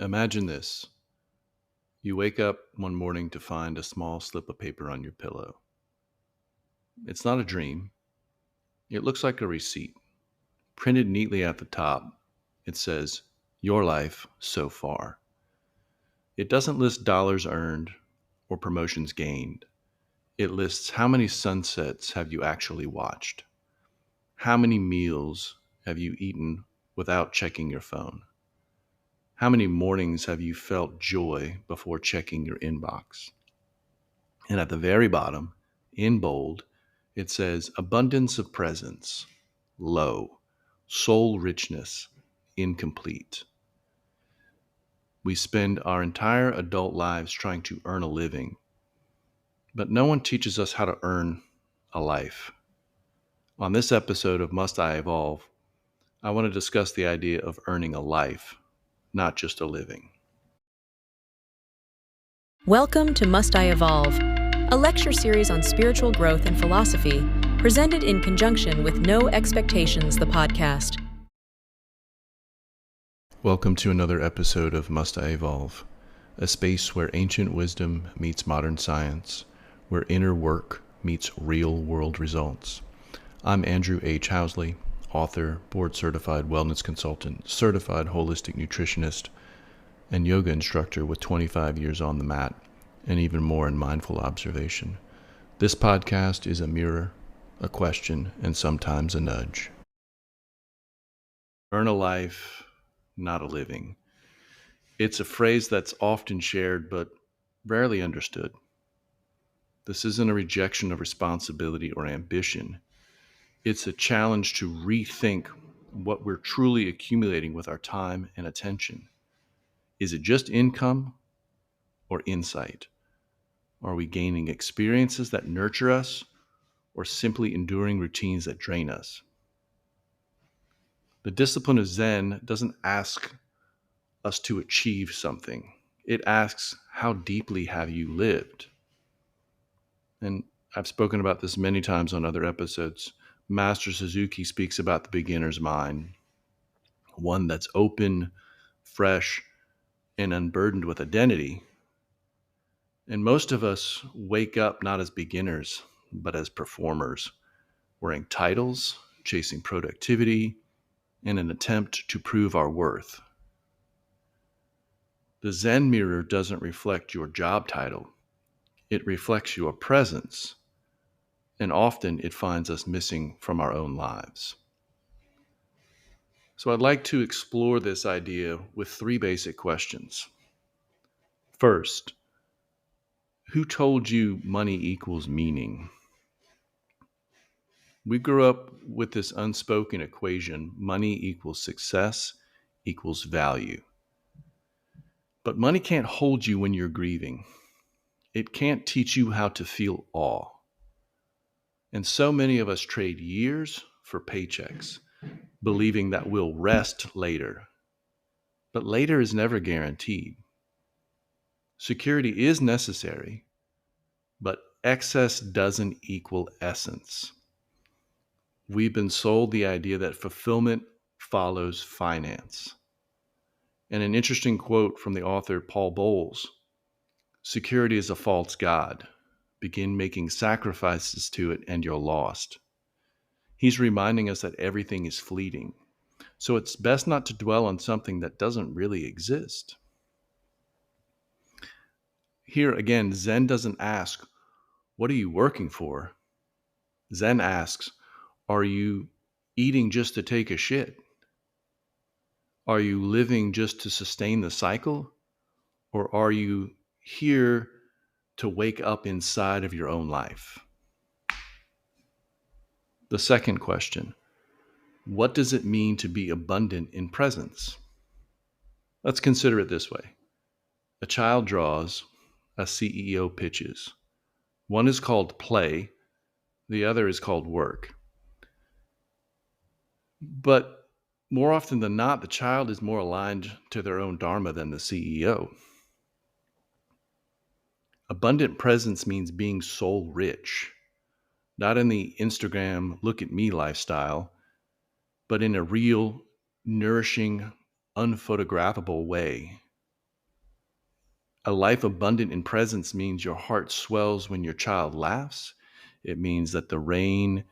Imagine this. You wake up one morning to find a small slip of paper on your pillow. It's not a dream. It looks like a receipt. Printed neatly at the top, it says, "Your life so far." It doesn't list dollars earned or promotions gained. It lists how many sunsets have you actually watched? How many meals have you eaten without checking your phone? How many mornings have you felt joy before checking your inbox? And at the very bottom, in bold, it says abundance of presence, low, soul richness, incomplete. We spend our entire adult lives trying to earn a living, but no one teaches us how to earn a life. On this episode of Must I Evolve, I want to discuss the idea of earning a life, not just a living. Welcome to Must I Evolve, a lecture series on spiritual growth and philosophy, presented in conjunction with No Expectations, the podcast. Welcome to another episode of Must I Evolve, a space where ancient wisdom meets modern science, where inner work meets real-world results. I'm Andrew H. Housley, author, board-certified wellness consultant, certified holistic nutritionist, and yoga instructor with 25 years on the mat and even more in mindful observation. This podcast is a mirror, a question, and sometimes a nudge. Earn a life, not a living. It's a phrase that's often shared but rarely understood. This isn't a rejection of responsibility or ambition. It's a challenge to rethink what we're truly accumulating with our time and attention. Is it just income or insight? Are we gaining experiences that nurture us or simply enduring routines that drain us? The discipline of Zen doesn't ask us to achieve something. It asks, how deeply have you lived? And I've spoken about this many times on other episodes. Master Suzuki speaks about the beginner's mind, one that's open, fresh, and unburdened with identity. And most of us wake up not as beginners, but as performers, wearing titles, chasing productivity, in an attempt to prove our worth. The Zen mirror doesn't reflect your job title. It reflects your presence, and often it finds us missing from our own lives. So I'd like to explore this idea with three basic questions. First, who told you money equals meaning? We grew up with this unspoken equation: money equals success equals value. But money can't hold you when you're grieving. It can't teach you how to feel awe. And so many of us trade years for paychecks, believing that we'll rest later. But later is never guaranteed. Security is necessary, but excess doesn't equal essence. We've been sold the idea that fulfillment follows finance. And an interesting quote from the author Paul Bowles: security is a false god. Begin making sacrifices to it and you're lost. He's reminding us that everything is fleeting. So it's best not to dwell on something that doesn't really exist. Here again, Zen doesn't ask, what are you working for? Zen asks, are you eating just to take a shit? Are you living just to sustain the cycle? Or are you here to wake up inside of your own life? The second question, what does it mean to be abundant in presence? Let's consider it this way. A child draws, a CEO pitches. One is called play, the other is called work. But more often than not, the child is more aligned to their own dharma than the CEO. Abundant presence means being soul rich, not in the Instagram look at me lifestyle, but in a real, nourishing, unphotographable way. A life abundant in presence means your heart swells when your child laughs. It means that the rain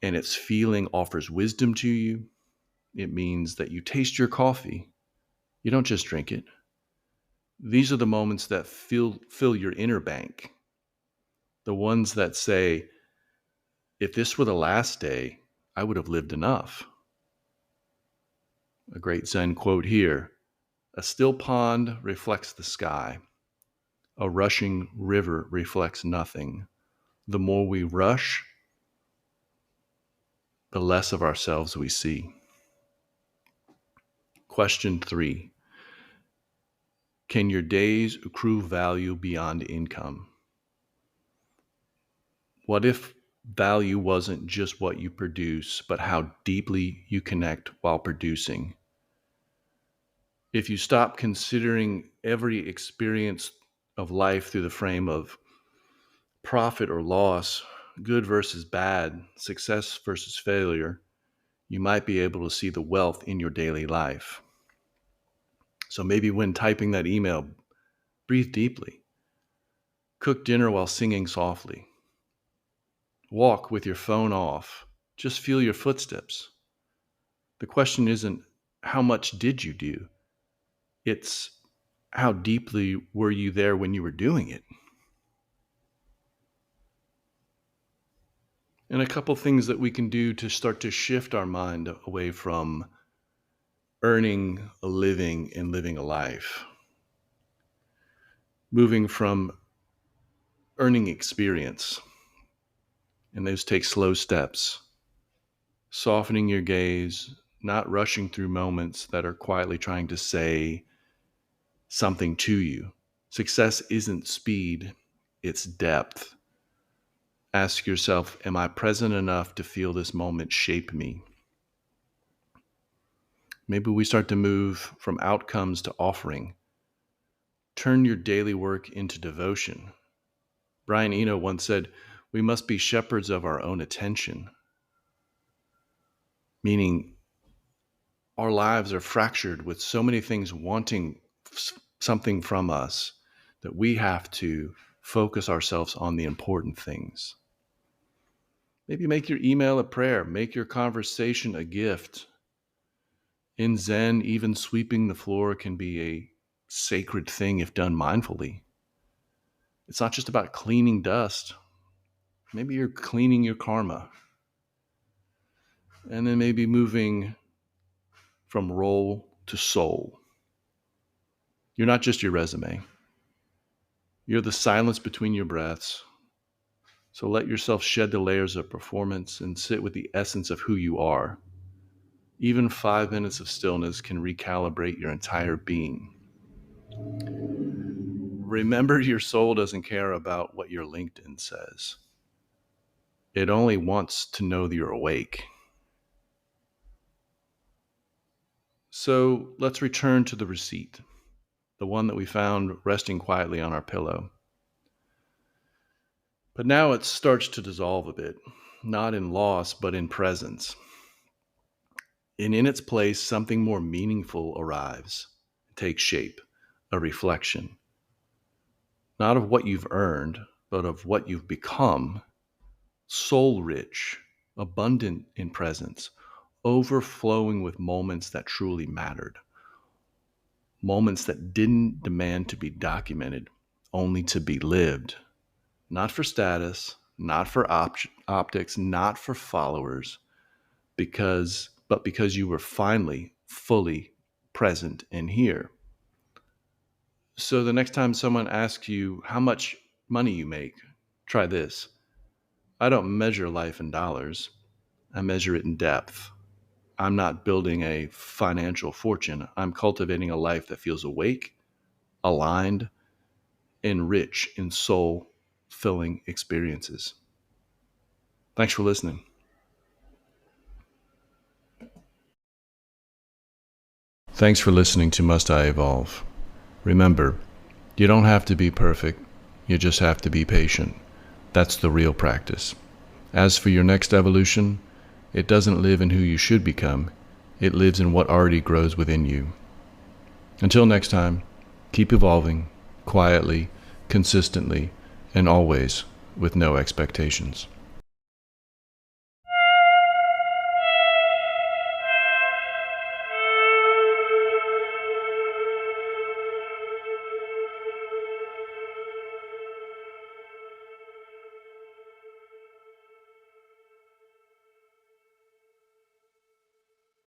and its feeling offers wisdom to you. It means that you taste your coffee. You don't just drink it. These are the moments that fill your inner bank. The ones that say, if this were the last day, I would have lived enough. A great Zen quote here: a still pond reflects the sky. A rushing river reflects nothing. The more we rush, the less of ourselves we see. Question 3. Can your days accrue value beyond income? What if value wasn't just what you produce, but how deeply you connect while producing? If you stop considering every experience of life through the frame of profit or loss, good versus bad, success versus failure, you might be able to see the wealth in your daily life. So maybe when typing that email, breathe deeply. Cook dinner while singing softly. Walk with your phone off. Just feel your footsteps. The question isn't how much did you do? It's how deeply were you there when you were doing it? And a couple things that we can do to start to shift our mind away from earning a living and living a life. Moving from earning experience, and those take slow steps. Softening your gaze, not rushing through moments that are quietly trying to say something to you. Success isn't speed, it's depth. Ask yourself, am I present enough to feel this moment shape me? Maybe we start to move from outcomes to offering. Turn your daily work into devotion. Brian Eno once said, we must be shepherds of our own attention, meaning our lives are fractured with so many things wanting something from us that we have to focus ourselves on the important things. Maybe make your email a prayer, make your conversation a gift. In Zen, even sweeping the floor can be a sacred thing if done mindfully. It's not just about cleaning dust. Maybe you're cleaning your karma. And then maybe moving from role to soul. You're not just your resume. You're the silence between your breaths. So let yourself shed the layers of performance and sit with the essence of who you are. Even 5 minutes of stillness can recalibrate your entire being. Remember, your soul doesn't care about what your LinkedIn says. It only wants to know that you're awake. So let's return to the receipt, the one that we found resting quietly on our pillow. But now it starts to dissolve a bit, not in loss, but in presence. And in its place, something more meaningful arrives, takes shape, a reflection. Not of what you've earned, but of what you've become. Soul rich, abundant in presence, overflowing with moments that truly mattered. Moments that didn't demand to be documented, only to be lived. Not for status, not for optics, not for followers, but because you were finally fully present and here. So the next time someone asks you how much money you make, try this. I don't measure life in dollars. I measure it in depth. I'm not building a financial fortune. I'm cultivating a life that feels awake, aligned, and rich in soul-filling experiences. Thanks for listening. Thanks for listening to Must I Evolve. Remember, you don't have to be perfect. You just have to be patient. That's the real practice. As for your next evolution, it doesn't live in who you should become. It lives in what already grows within you. Until next time, keep evolving, quietly, consistently, and always with no expectations.